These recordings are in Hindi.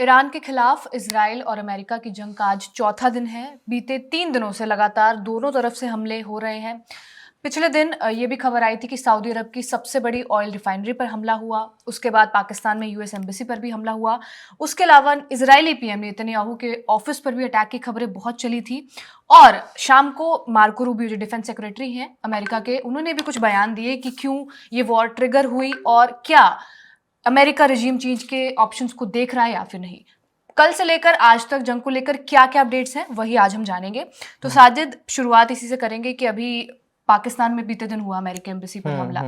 ईरान के खिलाफ इजराइल और अमेरिका की जंग का आज चौथा दिन है। बीते 3 दिनों से लगातार दोनों तरफ से हमले हो रहे हैं। पिछले दिन ये भी खबर आई थी कि सऊदी अरब की सबसे बड़ी ऑयल रिफाइनरी पर हमला हुआ। उसके बाद पाकिस्तान में यूएस एम्बेसी पर भी हमला हुआ। उसके अलावा इजरायली पीएम नेतन्याहू के ऑफिस पर भी अटैक की खबरें बहुत चली थी। और शाम को मार्को रूबियो जो डिफेंस सेक्रेटरी हैं अमेरिका के, उन्होंने भी कुछ बयान दिए कि क्यों ये वॉर ट्रिगर हुई और क्या अमेरिका रजीम चेंज के ऑप्शंस को देख रहा है या फिर नहीं। कल से लेकर आज तक जंग को लेकर क्या क्या अपडेट्स हैं वही आज हम जानेंगे। तो साजिद, शुरुआत इसी से करेंगे कि अभी पाकिस्तान में बीते दिन हुआ अमेरिकन एम्बेसी पर हमला।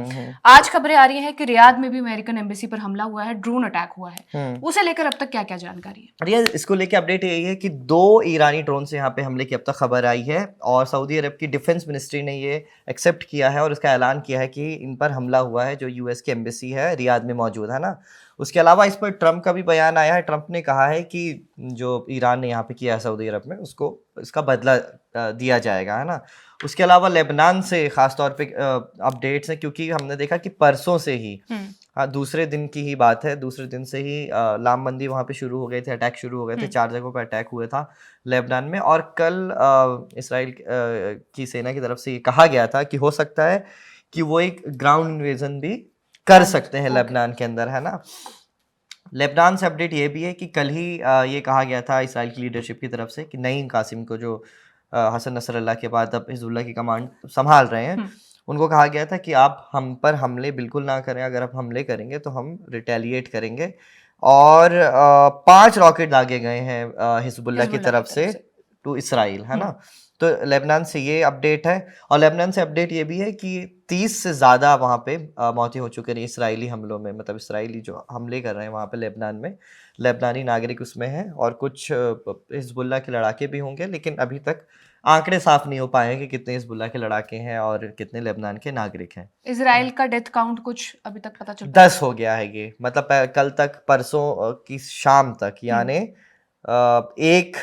आज खबरें आ रही हैं कि रियाद में भी अमेरिकन एम्बेसी पर हमला हुआ है, ड्रोन अटैक हुआ है। उसे लेकर अब तक क्या क्या जानकारी है? रिया, इसको लेके अपडेट यही है कि 2 ईरानी ड्रोन से यहाँ पे हमले की अब तक खबर आई है और सऊदी अरब की डिफेंस मिनिस्ट्री ने ये एक्सेप्ट किया है और इसका ऐलान किया है कि इन पर हमला हुआ है, जो यूएस की एम्बेसी है रियाद में मौजूद है ना। उसके अलावा इस पर ट्रंप का भी बयान आया है। ट्रंप ने कहा है कि जो ईरान ने यहाँ पे किया है सऊदी अरब में, उसको इसका बदला दिया जाएगा, है ना। उसके अलावा लेबनान से खास तौर पे अपडेट्स हैं, क्योंकि हमने देखा कि परसों से ही, हाँ, दूसरे दिन की ही बात है, दूसरे दिन से ही लामबंदी वहाँ पे शुरू हो गए थे, अटैक शुरू हो गए थे। 4 जगहों पर अटैक हुए था लेबनान में। और कल इसराइल की सेना की तरफ से ये कहा गया था कि हो सकता है कि वो एक ग्राउंड इन्वेजन भी कर सकते हैं लेबनान के अंदर, है ना। लेबनान से अपडेट ये भी है कि कल ही ये कहा गया था इसराइल की लीडरशिप की तरफ से कि नईम कासिम को, जो हसन नसरल्लाह के बाद अब हिजबुल्लाह की कमांड संभाल रहे हैं, उनको कहा गया था कि आप हम पर हमले बिल्कुल ना करें। अगर आप हमले करेंगे तो हम रिटेलिएट करेंगे। और 5 रॉकेट दागे गए हैं हिजबुल्लाह की तरफ से टू इसराइल, है ना। तो लेबनान से ये अपडेट है। और लेबनान से अपडेट ये भी है कि 30 से ज़्यादा वहाँ पे मौतें हो चुकी हैं इसराइली हमलों में। मतलब इसराइली जो हमले कर रहे हैं वहाँ पे लेबनान में, लेबनानी नागरिक उसमें हैं और कुछ हिजबुल्लाह के लड़ाके भी होंगे। लेकिन अभी तक आंकड़े साफ नहीं हो पाए हैं कि कितने हिजबुल्लाह के लड़ाके हैं और कितने लेबनान के नागरिक हैं। इजराइल का डेथ काउंट कुछ अभी तक पता चला? 10 हो गया है ये। मतलब कल तक, परसों की शाम तक, यानी 1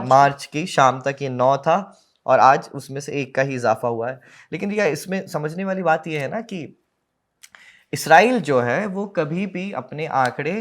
मार्च की शाम तक ये 9 था और आज उसमें से 1 का ही इजाफा हुआ है। लेकिन यह इसमें समझने वाली बात यह है ना कि इसराइल जो है वो कभी भी अपने आंकड़े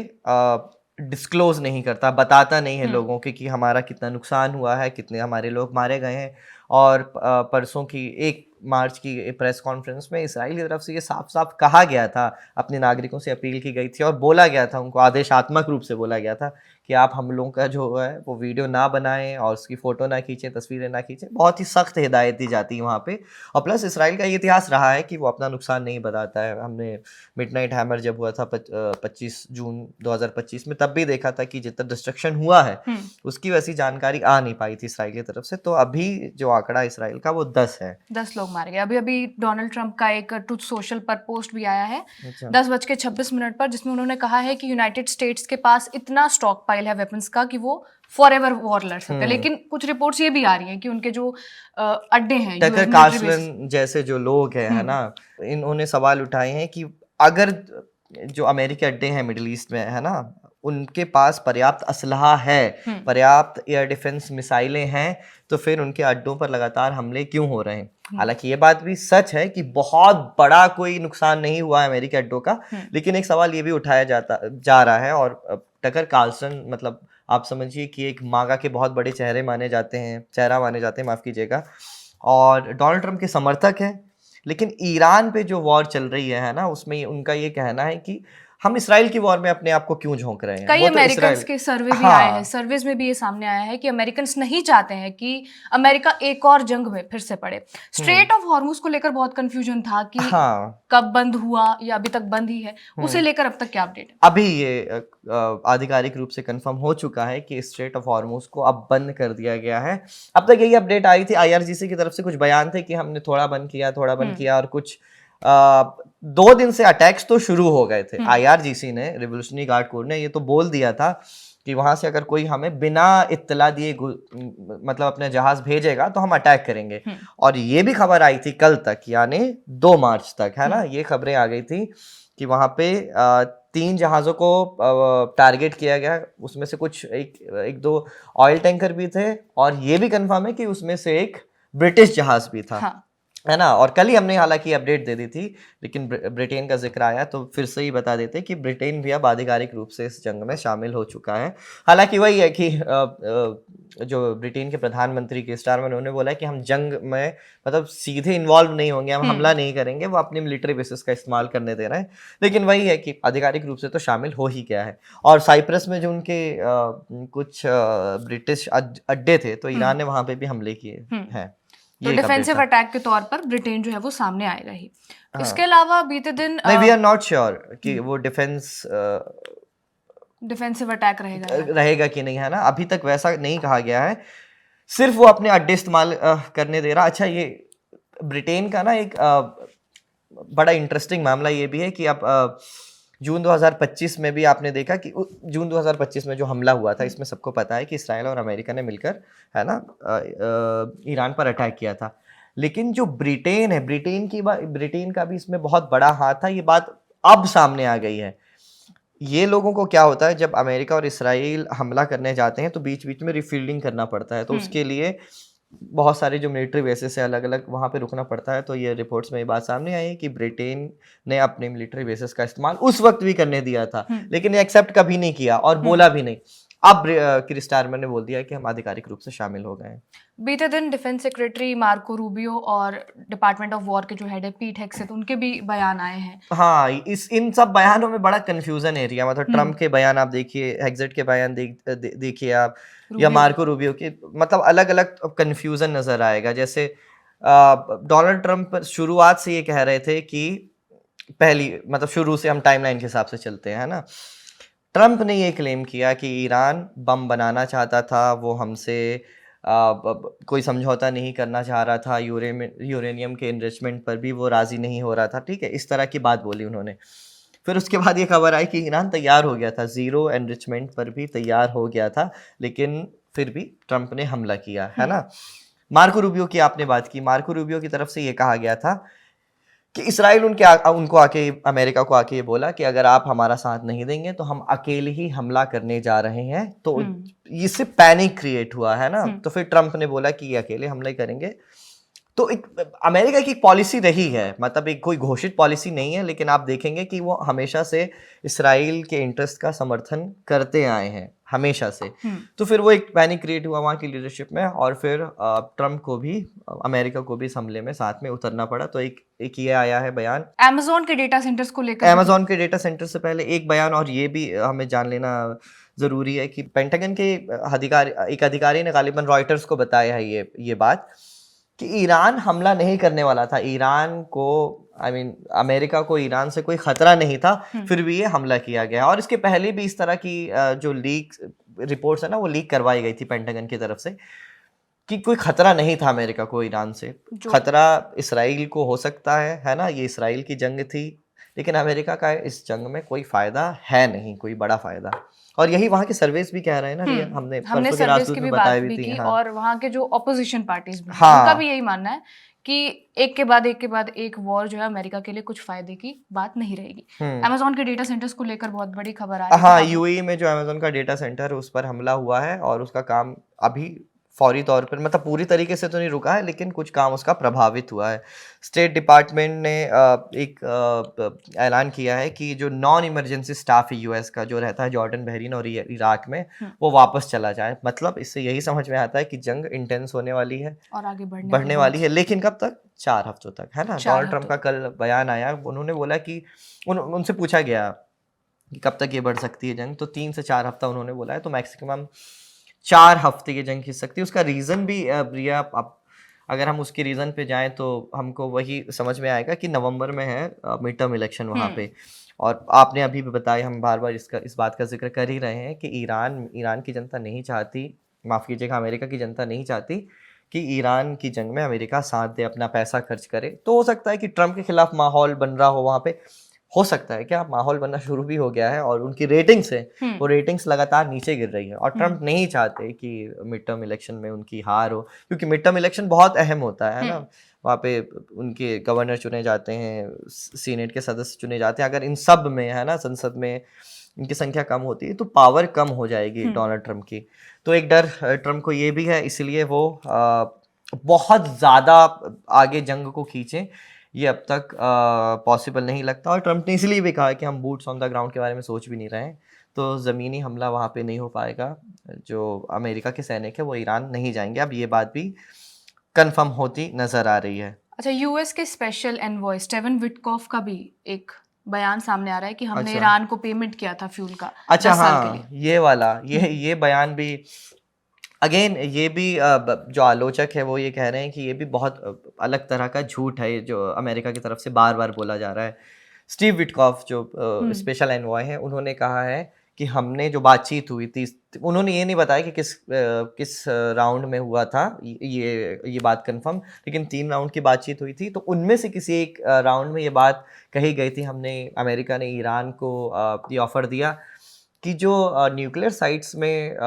डिस्क्लोज नहीं करता, बताता नहीं है लोगों के कि हमारा कितना नुकसान हुआ है, कितने हमारे लोग मारे गए हैं। और परसों की 1 मार्च की प्रेस कॉन्फ्रेंस में इसराइल की तरफ से ये साफ साफ कहा गया था, अपने नागरिकों से अपील की गई थी और बोला गया था, उनको आदेशात्मक रूप से बोला गया था कि आप हमलों का जो है वो वीडियो ना बनाएं और उसकी फ़ोटो ना खींचें, तस्वीरें ना खींचें। बहुत ही सख्त हिदायत दी जाती है वहाँ पे। और प्लस इसराइल का ये इतिहास रहा है कि वो अपना नुकसान नहीं बताता है। हमने मिडनाइट हैमर जब हुआ था 25 जून 2025 में, तब भी देखा था कि जितना डिस्ट्रक्शन हुआ है उसकी वैसी जानकारी आ नहीं पाई थी इसराइल की तरफ से। तो अभी जो आंकड़ा इसराइल का वो 10 है। 10 लोग मारे गए। अभी अभी डोनाल्ड ट्रंप का एक ट्रूथ सोशल पर पोस्ट भी आया है 10:26 पर, जिसमें उन्होंने कहा है कि यूनाइटेड स्टेट्स के पास इतना स्टॉक पाइल है वेपन्स का कि वो फॉरएवर वॉर लड़ सकते हैं। लेकिन कुछ रिपोर्ट्स ये भी आ रही हैं कि उनके जो अड्डे हैं, टकर कार्लसन जैसे जो लोग हैं, है ना, इन्होंने सवाल उठाए हैं कि अगर जो अमेरिकी अड्डे हैं मिडिल ईस्ट में, है ना, उनके पास पर्याप्त असलहा है, पर्याप्त एयर डिफेंस मिसाइलें हैं, तो फिर उनके अड्डों पर लगातार हमले क्यों हो रहे हैं। हालांकि ये बात भी सच है कि बहुत बड़ा कोई नुकसान नहीं हुआ है अमेरिकी अड्डों का। लेकिन एक सवाल ये भी उठाया जा रहा है। और टकर कार्लसन, मतलब आप समझिए कि एक मागा के बहुत बड़े चेहरा माने जाते हैं, माफ़ कीजिएगा, और डोनाल्ड ट्रंप के समर्थक हैं। लेकिन ईरान पे जो वॉर चल रही है ना, उसमें उनका ये कहना है कि हम इसराइल की वॉर में अपने आप को क्यों झोंक रहे हैं। कई अमेरिकन्स के सर्वे भी आए हैं, सर्वेज में भी ये सामने आया है कि अमेरिकन्स नहीं चाहते हैं कि अमेरिका एक और जंग में फिर से पड़े। स्ट्रेट ऑफ हॉर्मुज को लेकर बहुत कंफ्यूजन था कि कब बंद हुआ या अभी तक बंद ही है, उसे लेकर अब तक क्या अपडेट है? अभी ये आधिकारिक रूप से कंफर्म हो चुका है कि स्ट्रेट ऑफ हॉर्मुज को अब बंद कर दिया गया है। अब तक यही अपडेट आई थी, IRGC की तरफ से कुछ बयान थे कि हमने थोड़ा बंद किया और कुछ 2 दिन से अटैक्स तो शुरू हो गए थे। IRGC ने, रिवोल्यूशनरी गार्ड कोर ने, ये तो बोल दिया था कि वहां से अगर कोई हमें बिना इत्तला दिए मतलब अपने जहाज भेजेगा तो हम अटैक करेंगे। और ये भी खबर आई थी कल तक, यानी 2 मार्च तक, है ना, ये खबरें आ गई थी कि वहां पे 3 जहाज़ों को टारगेट किया गया। उसमें से कुछ एक दो ऑयल टैंकर भी थे और ये भी कंफर्म है कि उसमें से एक ब्रिटिश जहाज भी था। है ना। और कल ही हमने हालांकि अपडेट दे दी थी, लेकिन ब्रिटेन का जिक्र आया तो फिर से ही बता देते कि ब्रिटेन भी अब आधिकारिक रूप से इस जंग में शामिल हो चुका है। हालांकि वही है कि जो ब्रिटेन के प्रधानमंत्री की स्टारमर उन्होंने बोला है कि हम जंग में मतलब सीधे इन्वॉल्व नहीं होंगे, हम हमला नहीं करेंगे, वो अपनी मिलिट्री बेसिस का इस्तेमाल करने दे रहे हैं। लेकिन वही है कि आधिकारिक रूप से तो शामिल हो ही गया है। और साइप्रस में जो उनके कुछ ब्रिटिश अड्डे थे, तो ईरान ने वहां पे भी हमले किए हैं। तो ये एक अपडेट डिफेंसिव था। अटैक के तौर पर ब्रिटेन जो है वो सामने आएगा ही। हाँ। इसके अलावा बीते दिन नहीं, वी आर नॉट श्योर कि वो डिफेंसिव अटैक रहेगा या रहेगा कि नहीं, है ना। अभी तक वैसा नहीं कहा गया है, सिर्फ वो अपने अड्डे इस्तेमाल करने दे रहा। अच्छा, ये ब्रिटेन का ना एक बड़ा इंटरेस्टिंग मामला ये भी है कि अब जून 2025 में भी आपने देखा कि जून 2025 में जो हमला हुआ था, इसमें सबको पता है कि इसराइल और अमेरिका ने मिलकर, है ना, ईरान पर अटैक किया था। लेकिन जो ब्रिटेन है, ब्रिटेन का भी इसमें बहुत बड़ा हाथ था। ये बात अब सामने आ गई है। ये लोगों को क्या होता है, जब अमेरिका और इसराइल हमला करने जाते हैं तो बीच बीच में रिफील्डिंग करना पड़ता है, तो उसके लिए बहुत सारे जो मिलिट्री बेसिस है अलग अलग वहाँ पे रुकना पड़ता है। तो ये रिपोर्ट्स में ये बात सामने आई है कि ब्रिटेन ने अपने मिलिट्री बेसिस का इस्तेमाल उस वक्त भी करने दिया था, लेकिन ये एक्सेप्ट कभी नहीं किया और बोला भी नहीं। अब किर स्टारमर ने बोल दिया कि हम आधिकारिक रूप से शामिल हो गए हैं। बीते दिन डिफेंस सेक्रेटरी मार्को रूबियो और डिपार्टमेंट ऑफ वॉर के जो हेड है पीट हेगसेथ, उनके भी बयान आए हैं। हाँ, इन सब बयानों में बड़ा कंफ्यूजन एरिया, मतलब ट्रम्प के बयान आप देखिए, हेगसेथ के बयान देखिए आप, या मार्को रूबियो के, मतलब अलग अलग कंफ्यूजन नजर आएगा। जैसे डोनाल्ड ट्रम्प शुरुआत से ये कह रहे थे कि मतलब शुरू से हम टाइमलाइन के हिसाब से चलते हैं ना। ट्रम्प ने ये क्लेम किया कि ईरान बम बनाना चाहता था, वो हमसे कोई समझौता नहीं करना चाह रहा था, यूरेनियम के इनरिचमेंट पर भी वो राजी नहीं हो रहा था, ठीक है, इस तरह की बात बोली उन्होंने। फिर उसके बाद ये खबर आई कि ईरान तैयार हो गया था, जीरो एनरिचमेंट पर भी तैयार हो गया था, लेकिन फिर भी ट्रम्प ने हमला किया, है ना। मार्को रूबियो की आपने बात की, मार्को रूबियो की तरफ से ये कहा गया था कि इसराइल उनको आके, अमेरिका को आके ये बोला कि अगर आप हमारा साथ नहीं देंगे तो हम अकेले ही हमला करने जा रहे हैं। तो इससे पैनिक क्रिएट हुआ, है ना। तो फिर ट्रम्प ने बोला कि ये अकेले हमला ही करेंगे। तो एक अमेरिका की एक पॉलिसी रही है, मतलब एक कोई घोषित पॉलिसी नहीं है, लेकिन आप देखेंगे कि वो हमेशा से इसराइल के इंटरेस्ट का समर्थन करते आए हैं, हमेशा से। तो फिर वो एक पैनिक क्रिएट हुआ वहाँ की लीडरशिप में, और फिर ट्रम्प को भी, अमेरिका को भी इस हमले में साथ में उतरना पड़ा। तो एक ये आया है बयान अमेज़न के डेटा सेंटर्स को लेकर। अमेज़न के डेटा सेंटर से पहले एक बयान, और ये भी हमें जान लेना ज़रूरी है कि पेंटागन के एक अधिकारी ने गालिबन रॉयटर्स को बताया है ये बात कि ईरान हमला नहीं करने वाला था। ईरान को, अमेरिका को ईरान से कोई खतरा नहीं था, फिर भी ये हमला किया गया। और इसके पहले भी इस तरह की जो लीक रिपोर्ट्स है ना, वो लीक करवाई गई थी पेंटागन की तरफ से कि कोई खतरा नहीं था अमेरिका को ईरान से। खतरा इसराइल को हो सकता है ना, ये इसराइल की जंग थी, लेकिन अमेरिका का इस जंग में कोई फायदा है नहीं, कोई बड़ा फायदा। और यही वहाँ के सर्वेस भी कह रहे हैं ना, रिया, हमने सर्वेस की भी बात भी की, और वहाँ के जो ऑपोजिशन पार्टीज भी, उनका भी यही मानना है कि एक के बाद एक वॉर जो है अमेरिका के लिए कुछ फायदे की बात नहीं रहेगी। अमेज़न के डेटा सेंटर्स को लेकर बहुत बड़ी खबर आ रही है। हाँ, यूएई में जो अमेज़न का डेटा सेंटर है उस पर हमला हुआ है, और उसका काम अभी फौरी तौर पर, मतलब पूरी तरीके से तो नहीं रुका है, लेकिन कुछ काम उसका प्रभावित हुआ है। स्टेट डिपार्टमेंट ने एक ऐलान किया है कि जो नॉन इमरजेंसी स्टाफ है यूएस का, जो रहता है जॉर्डन, बहरीन और इराक में, वो वापस चला जाए। मतलब इससे यही समझ में आता है कि जंग इंटेंस होने वाली है और आगे बढ़ने वाली है, लेकिन कब तक? 4 हफ्तों तक, है ना। डोनाल्ड ट्रम्प का कल बयान आया, उन्होंने बोला कि उनसे पूछा गया कि कब तक ये बढ़ सकती है जंग, तो 3 से 4 हफ्ता उन्होंने बोला है। तो मैक्सिमम 4 हफ्ते की जंग खिंच सकती है। उसका रीज़न भी प्रिया, अगर हम उसके रीज़न पे जाएं तो हमको वही समझ में आएगा कि नवंबर में है मिड टर्म इलेक्शन वहाँ पे। और आपने अभी भी बताया, हम बार बार इस बात का जिक्र कर ही रहे हैं कि ईरान की जनता नहीं चाहती, माफ़ कीजिएगा, अमेरिका की जनता नहीं चाहती कि ईरान की जंग में अमेरिका साथ दे, अपना पैसा खर्च करे। तो हो सकता है कि ट्रम्प के खिलाफ माहौल बन रहा हो वहाँ पे, हो सकता है, क्या माहौल बनना शुरू भी हो गया है, और उनकी रेटिंग्स है, वो रेटिंग्स लगातार नीचे गिर रही है। और ट्रम्प नहीं चाहते कि मिड टर्म इलेक्शन में उनकी हार हो, क्योंकि मिड टर्म इलेक्शन बहुत अहम होता है ना। वहाँ पे उनके गवर्नर चुने जाते हैं, सीनेट के सदस्य चुने जाते हैं। अगर इन सब में, है ना, संसद में इनकी संख्या कम होती है तो पावर कम हो जाएगी डोनाल्ड ट्रम्प की। तो एक डर ट्रम्प को ये भी है, इसलिए वो बहुत ज़्यादा आगे जंग को खींचें, ये अब तक पॉसिबल नहीं लगता। और ट्रम्प ने इसलिए भी कहा है कि हम बूट्स ऑन द ग्राउंड के बारे में सोच भी नहीं रहे हैं, तो ज़मीनी हमला वहाँ पे नहीं हो पाएगा। जो अमेरिका के सैनिक है वो ईरान नहीं जाएंगे, अब ये बात भी कंफर्म होती नज़र आ रही है। अच्छा, यूएस के स्पेशल एनवॉय स्टेवन विटकॉफ का भी एक बयान सामने आ रहा है कि हमने अच्छा। ईरान को पेमेंट किया था फ्यूल का अच्छा 10 साल के हाँ, लिए। ये वाला ये बयान भी अगेन, ये भी जो आलोचक है वो ये कह रहे हैं कि ये भी बहुत अलग तरह का झूठ है, ये जो अमेरिका की तरफ से बार बार बोला जा रहा है। स्टीव विटकॉफ जो स्पेशल एनवॉय हैं, उन्होंने कहा है कि हमने जो बातचीत हुई थी, उन्होंने ये नहीं बताया कि किस राउंड में हुआ था ये बात कंफर्म, लेकिन 3 राउंड की बातचीत हुई थी, तो उनमें से किसी एक राउंड में ये बात कही गई थी। अमेरिका ने ईरान को ये ऑफर दिया कि जो न्यूक्लियर साइट्स में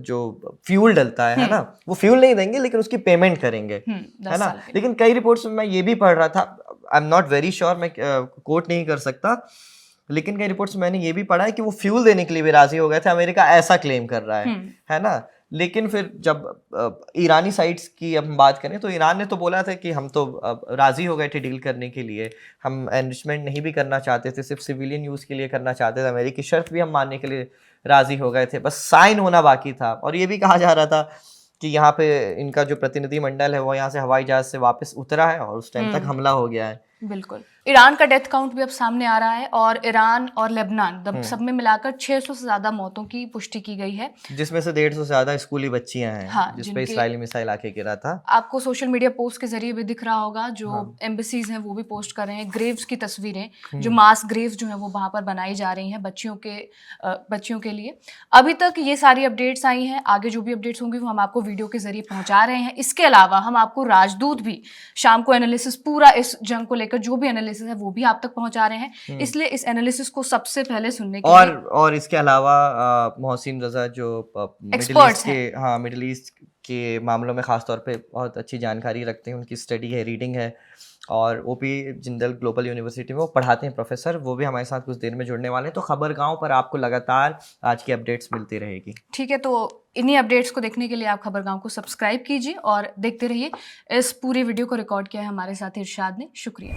जो फ्यूल डलता है ना, वो फ्यूल नहीं देंगे लेकिन उसकी पेमेंट करेंगे, है 10 ना। साल के लिए। लेकिन कई रिपोर्ट्स में मैं ये भी पढ़ रहा था, I am not very sure, मैं कोट नहीं कर सकता, लेकिन कई रिपोर्ट्स में मैंने ये भी पढ़ा है कि वो फ्यूल देने के लिए भी राजी हो गए थे, अमेरिका ऐसा क्लेम कर रहा है ना। लेकिन फिर जब ईरानी साइट्स की हम बात करें तो ईरान ने तो बोला था कि हम तो राजी हो गए थे डील करने के लिए, हम एनरिचमेंट नहीं भी करना चाहते थे, सिर्फ सिविलियन यूज़ के लिए करना चाहते थे, अमेरिकी शर्त भी हम मानने के लिए राजी हो गए थे, बस साइन होना बाकी था। और ये भी कहा जा रहा था कि यहाँ पे इनका जो प्रतिनिधिमंडल है वो यहाँ से हवाई जहाज से वापस उतरा है और उस टाइम तक हमला हो गया है। बिल्कुल। ईरान का डेथ काउंट भी अब सामने आ रहा है और ईरान और लेबनान सब में मिलाकर 600 से ज्यादा मौतों की पुष्टि की गई है, जिसमें से 150 से ज्यादा स्कूली बच्चियां हैं, हाँ, जिस पे जिनके इजरायली मिसाइल आके गिरा था। आपको सोशल मीडिया पोस्ट के जरिए भी दिख रहा होगा, जो एम्बेसीज हैं वो भी पोस्ट कर रहे हैं ग्रेव्स की तस्वीरें, जो मास ग्रेव्स जो हैं वो वहां पर बनाई जा रही हैं बच्चियों के लिए। अभी तक ये सारी अपडेट्स आई हैं, आगे जो भी अपडेट्स होंगी वो हम आपको वीडियो के जरिए पहुंचा रहे हैं। इसके अलावा हम आपको राजदूत भी शाम को एनालिसिस, पूरा इस जंग को लेकर जो भी एनालिसिस है वो भी आप तक पहुंचा रहे हैं, इसलिए इस एनालिसिस को सबसे पहले सुनने के लिए और इसके अलावा मोहसिन रजा जो एक्सपर्ट्स मिडिल ईस्ट के मामलों में खास तौर पे बहुत अच्छी जानकारी रखते हैं, उनकी स्टडी है, रीडिंग है, और वो भी जिंदल ग्लोबल यूनिवर्सिटी में वो पढ़ाते हैं प्रोफेसर, वो भी हमारे साथ कुछ देर में जुड़ने वाले हैं। तो खबरगांव पर आपको लगातार आज की अपडेट्स मिलती रहेगी। ठीक है, तो इन्हीं अपडेट्स को देखने के लिए आप खबरगांव को सब्सक्राइब कीजिए और देखते रहिए। इस पूरे वीडियो को रिकॉर्ड किया है हमारे साथी इरशाद ने, शुक्रिया।